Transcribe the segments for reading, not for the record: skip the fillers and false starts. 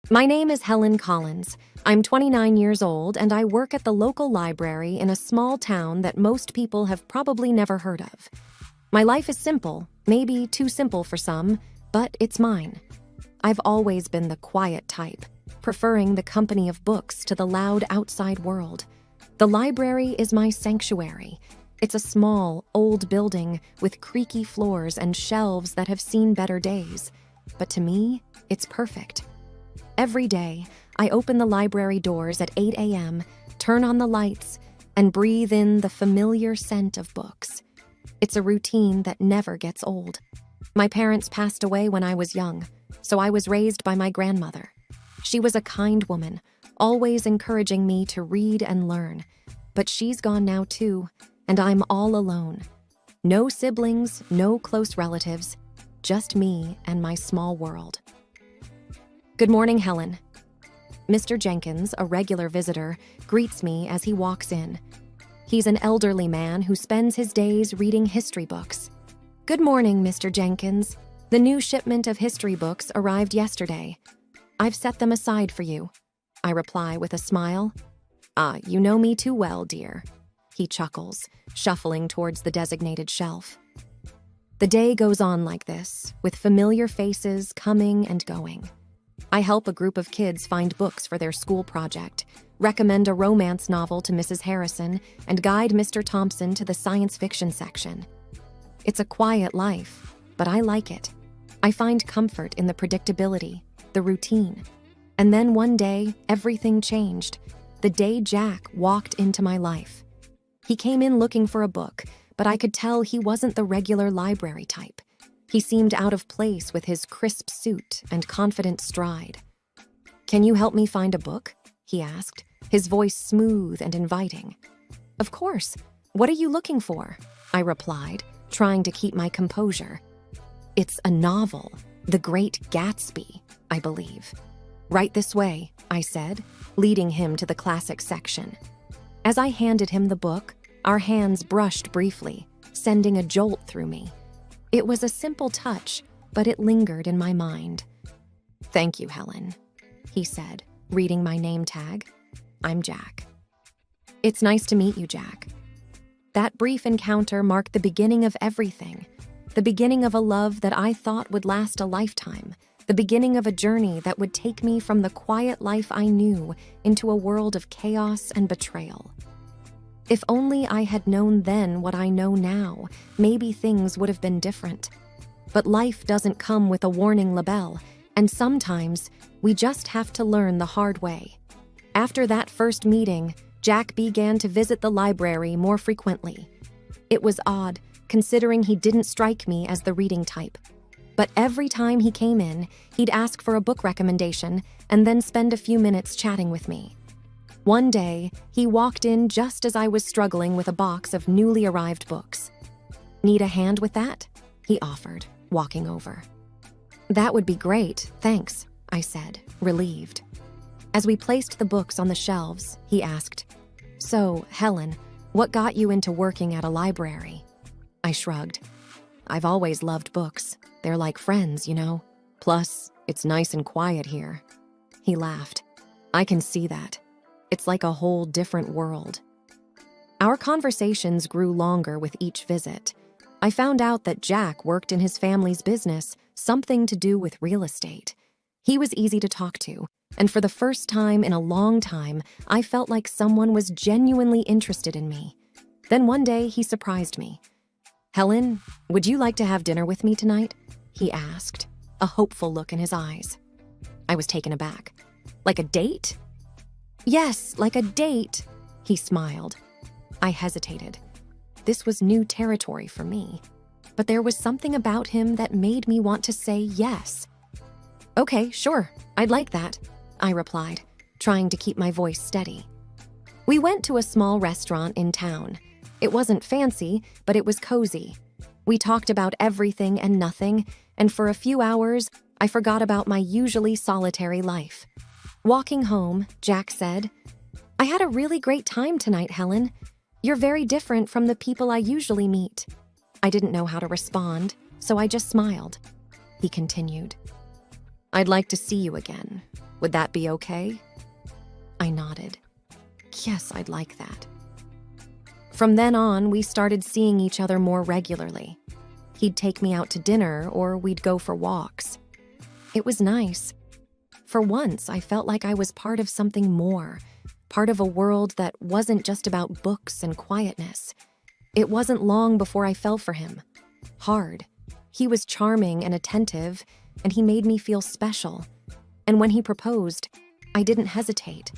My name is Helen Collins. I'm 29 years old and I work at the local library in a small town that most people have probably never heard of. My life is simple, maybe too simple for some, but it's mine. I've always been the quiet type, preferring the company of books to the loud outside world. The library is my sanctuary. It's a small, old building with creaky floors and shelves that have seen better days. But to me, it's perfect. Every day, I open the library doors at 8 a.m., turn on the lights, and breathe in the familiar scent of books. It's a routine that never gets old. My parents passed away when I was young, so I was raised by my grandmother. She was a kind woman, always encouraging me to read and learn. But she's gone now too, and I'm all alone. No siblings, no close relatives, just me and my small world. Good morning, Helen. Mr. Jenkins, a regular visitor, greets me as he walks in. He's an elderly man who spends his days reading history books. Good morning, Mr. Jenkins. The new shipment of history books arrived yesterday. I've set them aside for you, I reply with a smile. Ah, you know me too well, dear. He chuckles, shuffling towards the designated shelf. The day goes on like this, with familiar faces coming and going. I help a group of kids find books for their school project, recommend a romance novel to Mrs. Harrison, and guide Mr. Thompson to the science fiction section. It's a quiet life, but I like it. I find comfort in the predictability, the routine. And then one day, everything changed. The day Jack walked into my life. He came in looking for a book, but I could tell he wasn't the regular library type. He seemed out of place with his crisp suit and confident stride. "Can you help me find a book?" he asked, his voice smooth and inviting. "Of course. What are you looking for?" I replied, trying to keep my composure. "It's a novel, The Great Gatsby, I believe." "Right this way," I said, leading him to the classic section. As I handed him the book, our hands brushed briefly, sending a jolt through me. It was a simple touch, but it lingered in my mind. "Thank you, Helen," he said, reading my name tag. "I'm Jack." "It's nice to meet you, Jack." That brief encounter marked the beginning of everything. The beginning of a love that I thought would last a lifetime. The beginning of a journey that would take me from the quiet life I knew into a world of chaos and betrayal. If only I had known then what I know now, maybe things would have been different. But life doesn't come with a warning label, and sometimes we just have to learn the hard way. After that first meeting, Jack began to visit the library more frequently. It was odd, considering he didn't strike me as the reading type. But every time he came in, he'd ask for a book recommendation and then spend a few minutes chatting with me. One day, he walked in just as I was struggling with a box of newly arrived books. "Need a hand with that?" he offered, walking over. "That would be great, thanks," I said, relieved. As we placed the books on the shelves, he asked, "So, Helen, what got you into working at a library?" I shrugged. "I've always loved books. They're like friends, you know. Plus, it's nice and quiet here." He laughed. "I can see that. It's like a whole different world." Our conversations grew longer with each visit. I found out that Jack worked in his family's business, something to do with real estate. He was easy to talk to, and for the first time in a long time, I felt like someone was genuinely interested in me. Then one day, he surprised me. "Helen, would you like to have dinner with me tonight?" he asked, a hopeful look in his eyes. I was taken aback. "Like a date?" "Yes, like a date," he smiled. I hesitated. This was new territory for me, but there was something about him that made me want to say yes. "Okay, sure, I'd like that," I replied, trying to keep my voice steady. We went to a small restaurant in town. It wasn't fancy, but it was cozy. We talked about everything and nothing, and for a few hours, I forgot about my usually solitary life. Walking home, Jack said, "I had a really great time tonight, Helen. You're very different from the people I usually meet." I didn't know how to respond, so I just smiled. He continued, "I'd like to see you again. Would that be okay? I nodded. Yes, I'd like that. From then on, we started seeing each other more regularly. He'd take me out to dinner or we'd go for walks. It was nice. For once, I felt like I was part of something more, part of a world that wasn't just about books and quietness. It wasn't long before I fell for him. Hard. He was charming and attentive, and he made me feel special. And when he proposed, I didn't hesitate.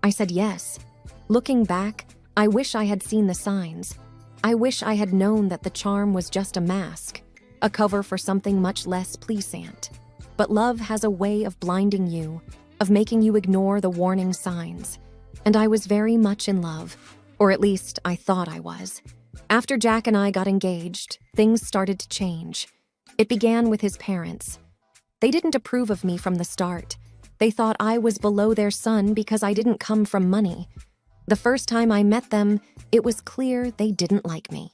I said yes. Looking back, I wish I had seen the signs. I wish I had known that the charm was just a mask, a cover for something much less pleasant. But love has a way of blinding you, of making you ignore the warning signs. And I was very much in love, or at least I thought I was. After Jack and I got engaged, things started to change. It began with his parents. They didn't approve of me from the start. They thought I was below their son because I didn't come from money. The first time I met them, it was clear they didn't like me.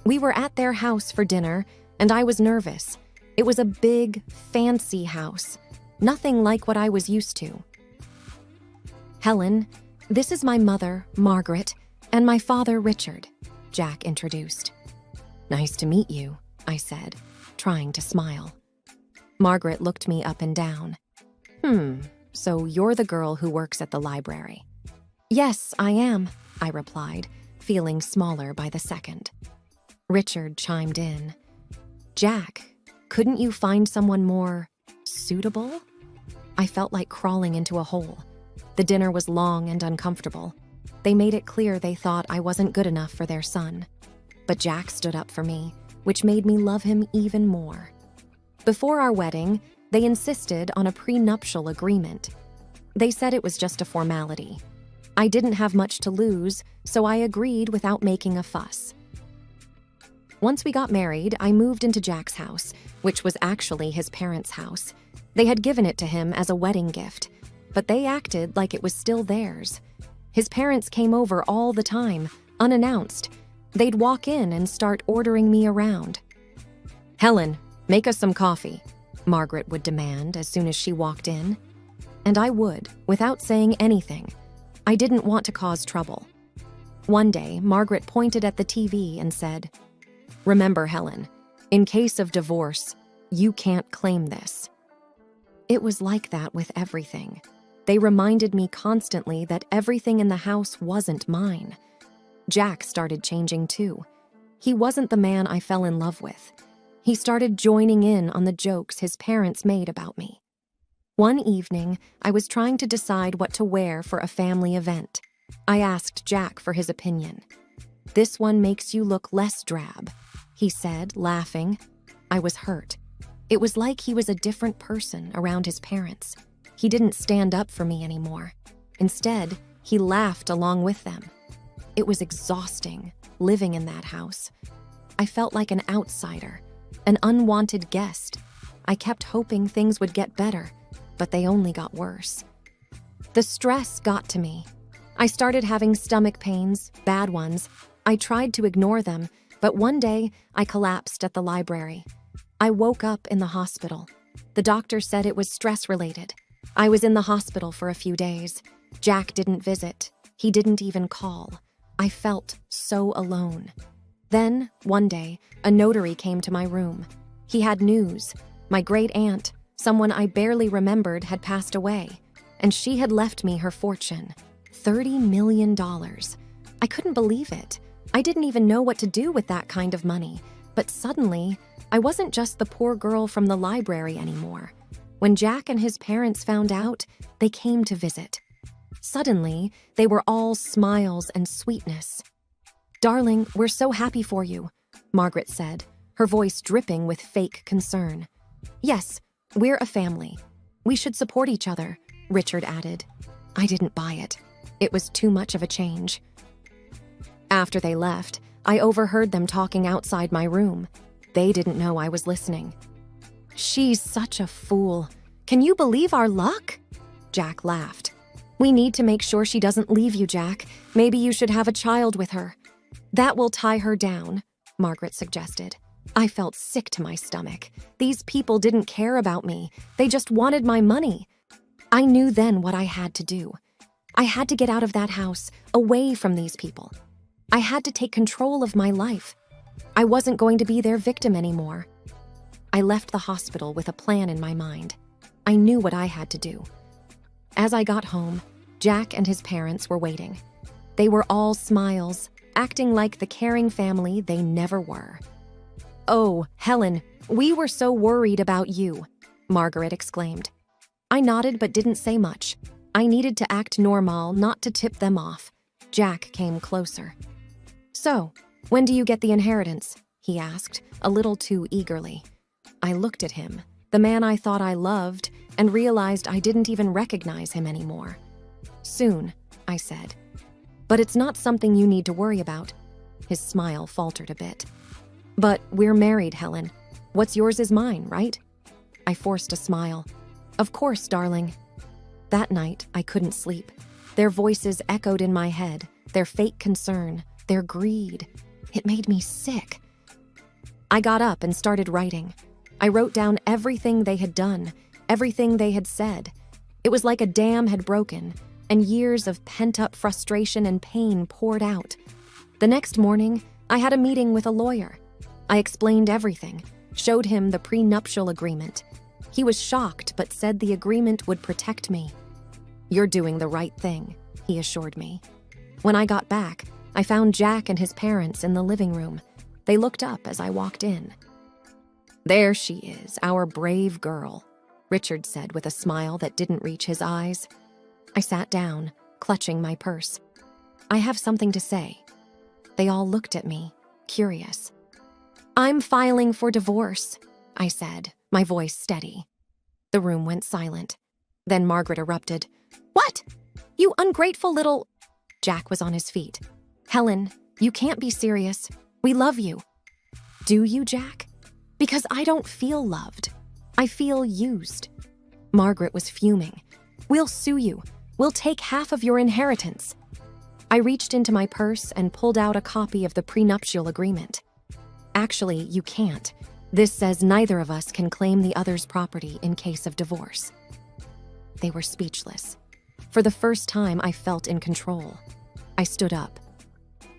We were at their house for dinner, and I was nervous. It was a big, fancy house, nothing like what I was used to. Helen, this is my mother, Margaret, and my father, Richard, Jack introduced. Nice to meet you, I said, trying to smile. Margaret looked me up and down. So you're the girl who works at the library. Yes, I am, I replied, feeling smaller by the second. Richard chimed in. Jack, couldn't you find someone more suitable? I felt like crawling into a hole. The dinner was long and uncomfortable. They made it clear they thought I wasn't good enough for their son. But Jack stood up for me, which made me love him even more. Before our wedding, they insisted on a prenuptial agreement. They said it was just a formality. I didn't have much to lose, so I agreed without making a fuss. Once we got married, I moved into Jack's house, which was actually his parents' house. They had given it to him as a wedding gift, but they acted like it was still theirs. His parents came over all the time, unannounced. They'd walk in and start ordering me around. Helen, make us some coffee, Margaret would demand as soon as she walked in. And I would, without saying anything. I didn't want to cause trouble. One day, Margaret pointed at the TV and said, Remember, Helen, in case of divorce, you can't claim this. It was like that with everything. They reminded me constantly that everything in the house wasn't mine. Jack started changing too. He wasn't the man I fell in love with. He started joining in on the jokes his parents made about me. One evening, I was trying to decide what to wear for a family event. I asked Jack for his opinion. This one makes you look less drab, he said, laughing. I was hurt. It was like he was a different person around his parents. He didn't stand up for me anymore. Instead, he laughed along with them. It was exhausting, living in that house. I felt like an outsider, an unwanted guest. I kept hoping things would get better, but they only got worse. The stress got to me. I started having stomach pains, bad ones. I tried to ignore them, but one day I collapsed at the library. I woke up in the hospital. The doctor said it was stress-related. I was in the hospital for a few days. Jack didn't visit. He didn't even call. I felt so alone. Then, one day, a notary came to my room. He had news. My great-aunt, someone I barely remembered, had passed away, and she had left me her fortune, $30 million. I couldn't believe it. I didn't even know what to do with that kind of money, but suddenly, I wasn't just the poor girl from the library anymore. When Jack and his parents found out, they came to visit. Suddenly, they were all smiles and sweetness. Darling, we're so happy for you, Margaret said, her voice dripping with fake concern. Yes, we're a family. We should support each other, Richard added. I didn't buy it. It was too much of a change. After they left, I overheard them talking outside my room. They didn't know I was listening. She's such a fool. Can you believe our luck? Jack laughed. We need to make sure she doesn't leave you, Jack. Maybe you should have a child with her. That will tie her down, Margaret suggested. I felt sick to my stomach. These people didn't care about me. They just wanted my money. I knew then what I had to do. I had to get out of that house, away from these people. I had to take control of my life. I wasn't going to be their victim anymore. I left the hospital with a plan in my mind. I knew what I had to do. As I got home, Jack and his parents were waiting. They were all smiles, acting like the caring family they never were. "Oh, Helen, we were so worried about you," Margaret exclaimed. I nodded but didn't say much. I needed to act normal, not to tip them off. Jack came closer. "So, when do you get the inheritance?" he asked, a little too eagerly. I looked at him, the man I thought I loved, and realized I didn't even recognize him anymore. "Soon," I said. "But it's not something you need to worry about." His smile faltered a bit. "But we're married, Helen. What's yours is mine, right?" I forced a smile. "Of course, darling." That night, I couldn't sleep. Their voices echoed in my head, their fake concern, their greed. It made me sick. I got up and started writing. I wrote down everything they had done, everything they had said. It was like a dam had broken, and years of pent-up frustration and pain poured out. The next morning, I had a meeting with a lawyer. I explained everything, showed him the prenuptial agreement. He was shocked but said the agreement would protect me. "You're doing the right thing," he assured me. When I got back, I found Jack and his parents in the living room. They looked up as I walked in. "There she is, our brave girl," Richard said with a smile that didn't reach his eyes. I sat down, clutching my purse. "I have something to say." They all looked at me, curious. "I'm filing for divorce," I said, my voice steady. The room went silent. Then Margaret erupted. "What? You ungrateful little—" Jack was on his feet. "Helen, you can't be serious. We love you." "Do you, Jack?" "Because I don't feel loved. I feel used." Margaret was fuming. "We'll sue you. We'll take half of your inheritance." I reached into my purse and pulled out a copy of the prenuptial agreement. "Actually, you can't. This says neither of us can claim the other's property in case of divorce." They were speechless. For the first time, I felt in control. I stood up.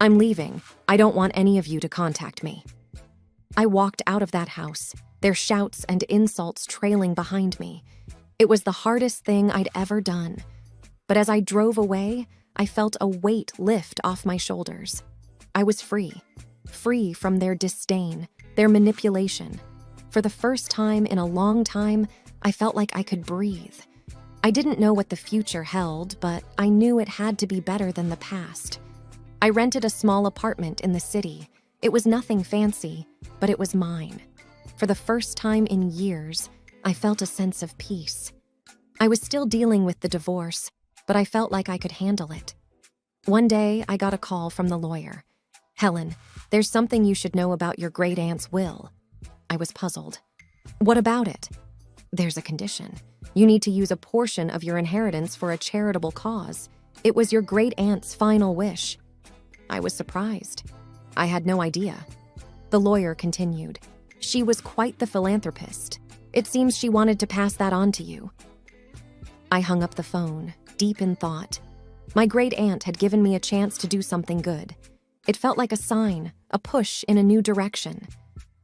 "I'm leaving. I don't want any of you to contact me." I walked out of that house, their shouts and insults trailing behind me. It was the hardest thing I'd ever done. But as I drove away, I felt a weight lift off my shoulders. I was free from their disdain, their manipulation. For the first time in a long time, I felt like I could breathe. I didn't know what the future held, but I knew it had to be better than the past. I rented a small apartment in the city. It was nothing fancy, but it was mine. For the first time in years, I felt a sense of peace. I was still dealing with the divorce, but I felt like I could handle it. One day, I got a call from the lawyer. "Helen, there's something you should know about your great-aunt's will." I was puzzled. "What about it?" "There's a condition. You need to use a portion of your inheritance for a charitable cause. It was your great-aunt's final wish." I was surprised. I had no idea. The lawyer continued. "She was quite the philanthropist. It seems she wanted to pass that on to you." I hung up the phone, deep in thought. My great-aunt had given me a chance to do something good. It felt like a sign, a push in a new direction.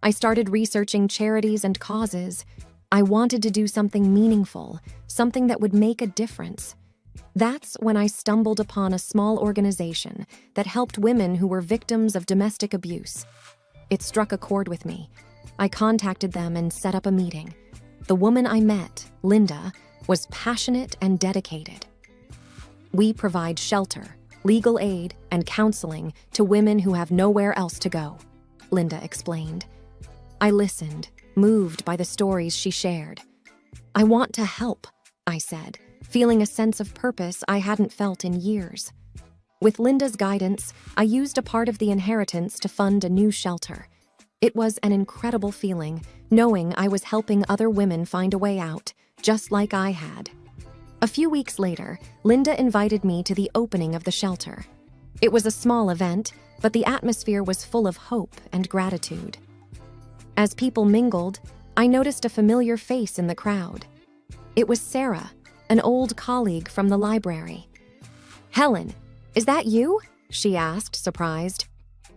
I started researching charities and causes. I wanted to do something meaningful, something that would make a difference. That's when I stumbled upon a small organization that helped women who were victims of domestic abuse. It struck a chord with me. I contacted them and set up a meeting. The woman I met, Linda, was passionate and dedicated. "We provide shelter, legal aid, and counseling to women who have nowhere else to go," Linda explained. I listened, moved by the stories she shared. "I want to help," I said, feeling a sense of purpose I hadn't felt in years. With Linda's guidance, I used a part of the inheritance to fund a new shelter. It was an incredible feeling, knowing I was helping other women find a way out, just like I had. A few weeks later, Linda invited me to the opening of the shelter. It was a small event, but the atmosphere was full of hope and gratitude. As people mingled, I noticed a familiar face in the crowd. It was Sarah, an old colleague from the library. "Helen, is that you?" she asked, surprised.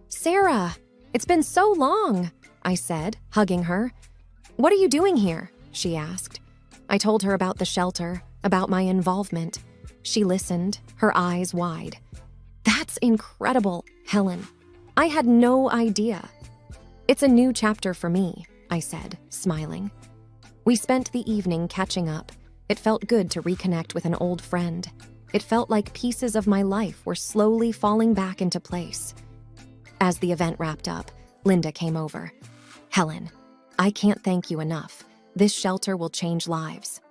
"Sarah, it's been so long," I said, hugging her. "What are you doing here?" she asked. I told her about the shelter, about my involvement. She listened, her eyes wide. "That's incredible, Helen. I had no idea." "It's a new chapter for me," I said, smiling. We spent the evening catching up. It felt good to reconnect with an old friend. It felt like pieces of my life were slowly falling back into place. As the event wrapped up, Linda came over. "Helen, I can't thank you enough. This shelter will change lives."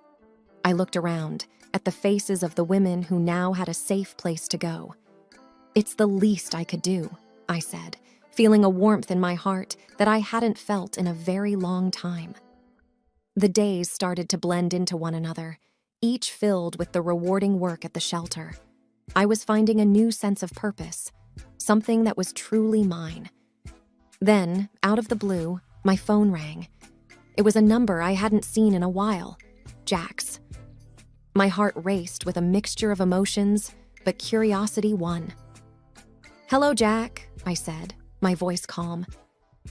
I looked around at the faces of the women who now had a safe place to go. "It's the least I could do," I said, feeling a warmth in my heart that I hadn't felt in a very long time. The days started to blend into one another, each filled with the rewarding work at the shelter. I was finding a new sense of purpose, something that was truly mine. Then, out of the blue, my phone rang. It was a number I hadn't seen in a while, Jack's. My heart raced with a mixture of emotions, but curiosity won. "Hello, Jack," I said, my voice calm.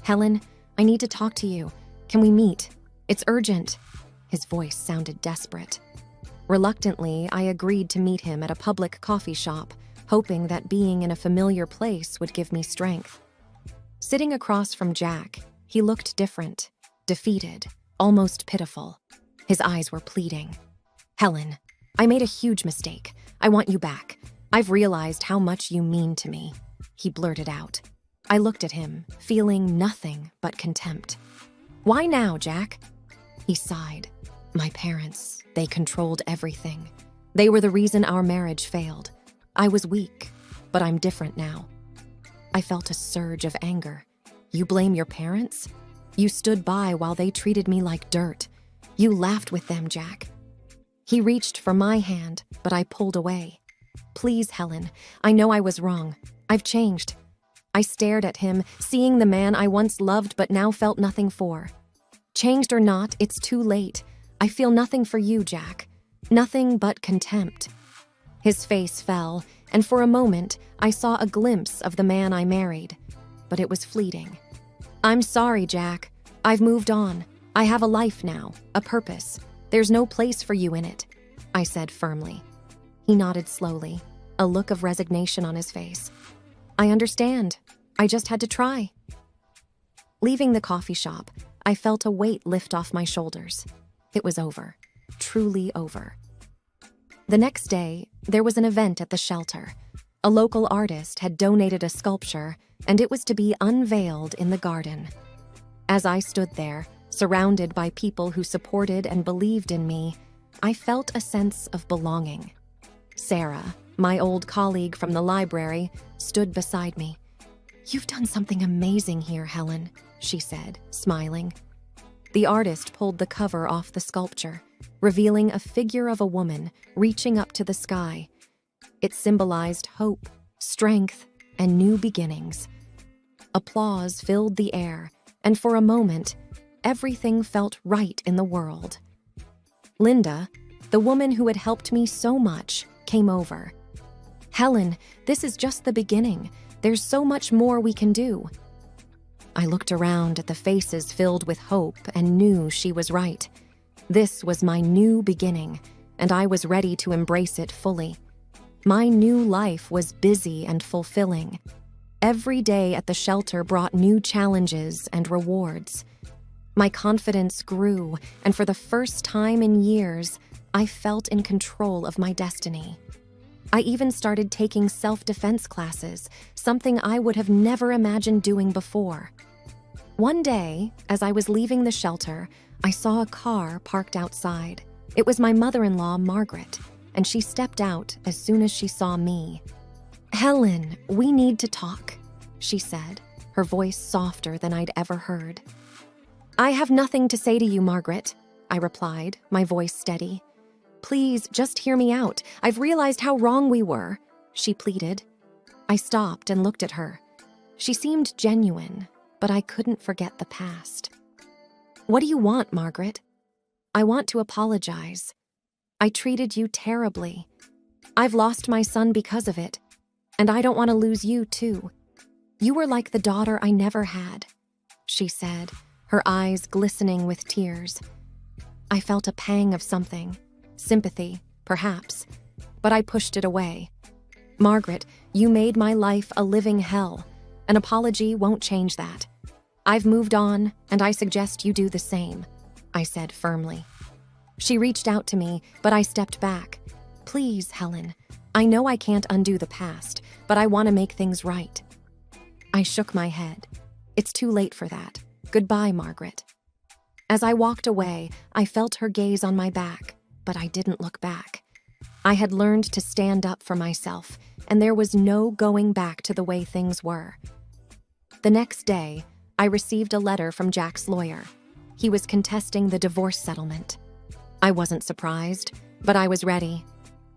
"Helen, I need to talk to you. Can we meet? It's urgent." His voice sounded desperate. Reluctantly, I agreed to meet him at a public coffee shop, hoping that being in a familiar place would give me strength. Sitting across from Jack, he looked different, defeated, almost pitiful. His eyes were pleading. "Helen, I made a huge mistake. I want you back. I've realized how much you mean to me," he blurted out. I looked at him, feeling nothing but contempt. "Why now, Jack?" He sighed. "My parents, they controlled everything. They were the reason our marriage failed. I was weak, but I'm different now." I felt a surge of anger. "You blame your parents? You stood by while they treated me like dirt. You laughed with them, Jack." He reached for my hand, but I pulled away. "Please, Helen, I know I was wrong. I've changed." I stared at him, seeing the man I once loved but now felt nothing for. "Changed or not, it's too late. I feel nothing for you, Jack. Nothing but contempt." His face fell, and for a moment, I saw a glimpse of the man I married. But it was fleeting. "I'm sorry, Jack. I've moved on. I have a life now, a purpose. There's no place for you in it," I said firmly. He nodded slowly, a look of resignation on his face. "I understand. I just had to try." Leaving the coffee shop, I felt a weight lift off my shoulders. It was over. Truly over. The next day, there was an event at the shelter. A local artist had donated a sculpture, and it was to be unveiled in the garden. As I stood there, surrounded by people who supported and believed in me, I felt a sense of belonging. Sarah, my old colleague from the library, stood beside me. "You've done something amazing here, Helen," she said, smiling. The artist pulled the cover off the sculpture, revealing a figure of a woman reaching up to the sky. It symbolized hope, strength, and new beginnings. Applause filled the air, and for a moment, everything felt right in the world. Linda, the woman who had helped me so much, came over. "Helen, this is just the beginning. There's so much more we can do." I looked around at the faces filled with hope and knew she was right. This was my new beginning, and I was ready to embrace it fully. My new life was busy and fulfilling. Every day at the shelter brought new challenges and rewards. My confidence grew, and for the first time in years, I felt in control of my destiny. I even started taking self-defense classes, something I would have never imagined doing before. One day, as I was leaving the shelter, I saw a car parked outside. It was my mother-in-law, Margaret, and she stepped out as soon as she saw me. "Helen, we need to talk," she said, her voice softer than I'd ever heard. "I have nothing to say to you, Margaret," I replied, my voice steady. "Please, just hear me out. I've realized how wrong we were," she pleaded. I stopped and looked at her. She seemed genuine, but I couldn't forget the past. "What do you want, Margaret?" "I want to apologize." I treated you terribly. I've lost my son because of it, and I don't want to lose you too. You were like the daughter I never had," she said, her eyes glistening with tears. I felt a pang of something, sympathy, perhaps, but I pushed it away. "Margaret, you made my life a living hell. An apology won't change that. I've moved on, and I suggest you do the same," I said firmly. She reached out to me, but I stepped back. "Please, Helen, I know I can't undo the past, but I want to make things right." I shook my head. "It's too late for that. Goodbye, Margaret." As I walked away, I felt her gaze on my back, but I didn't look back. I had learned to stand up for myself, and there was no going back to the way things were. The next day, I received a letter from Jack's lawyer. He was contesting the divorce settlement. I wasn't surprised, but I was ready.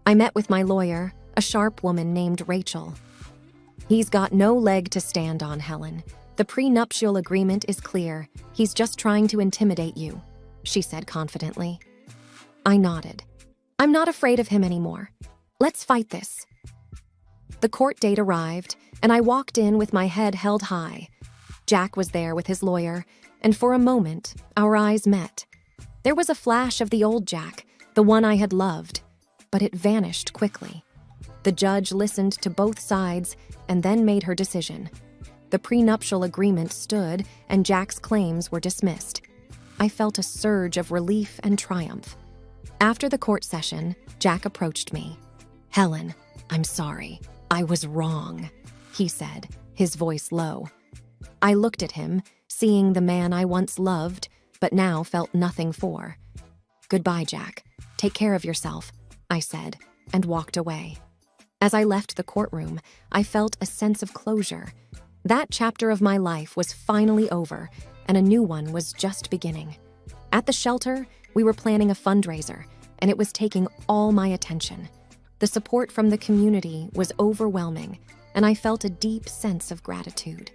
I met with my lawyer, a sharp woman named Rachel. "He's got no leg to stand on, Helen. The prenuptial agreement is clear. He's just trying to intimidate you," she said confidently. I nodded. "I'm not afraid of him anymore. Let's fight this." The court date arrived, and I walked in with my head held high. Jack was there with his lawyer, and for a moment, our eyes met. There was a flash of the old Jack, the one I had loved, but it vanished quickly. The judge listened to both sides and then made her decision. The prenuptial agreement stood, and Jack's claims were dismissed. I felt a surge of relief and triumph. After the court session, Jack approached me. "Helen, I'm sorry. I was wrong," he said, his voice low. I looked at him, seeing the man I once loved, but now felt nothing for. "Goodbye, Jack. Take care of yourself," I said, and walked away. As I left the courtroom, I felt a sense of closure. That chapter of my life was finally over, and a new one was just beginning. At the shelter, we were planning a fundraiser, and it was taking all my attention. The support from the community was overwhelming, and I felt a deep sense of gratitude.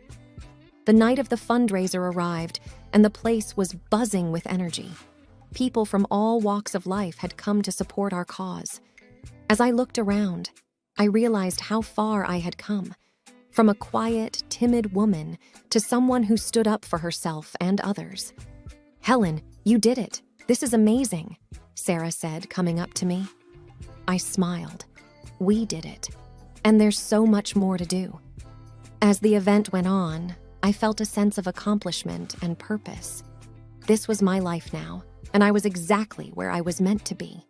The night of the fundraiser arrived, and the place was buzzing with energy. People from all walks of life had come to support our cause. As I looked around, I realized how far I had come. From a quiet, timid woman to someone who stood up for herself and others. "Helen, you did it. This is amazing," Sarah said, coming up to me. I smiled. We did it. And there's so much more to do. As the event went on, I felt a sense of accomplishment and purpose. This was my life now, and I was exactly where I was meant to be.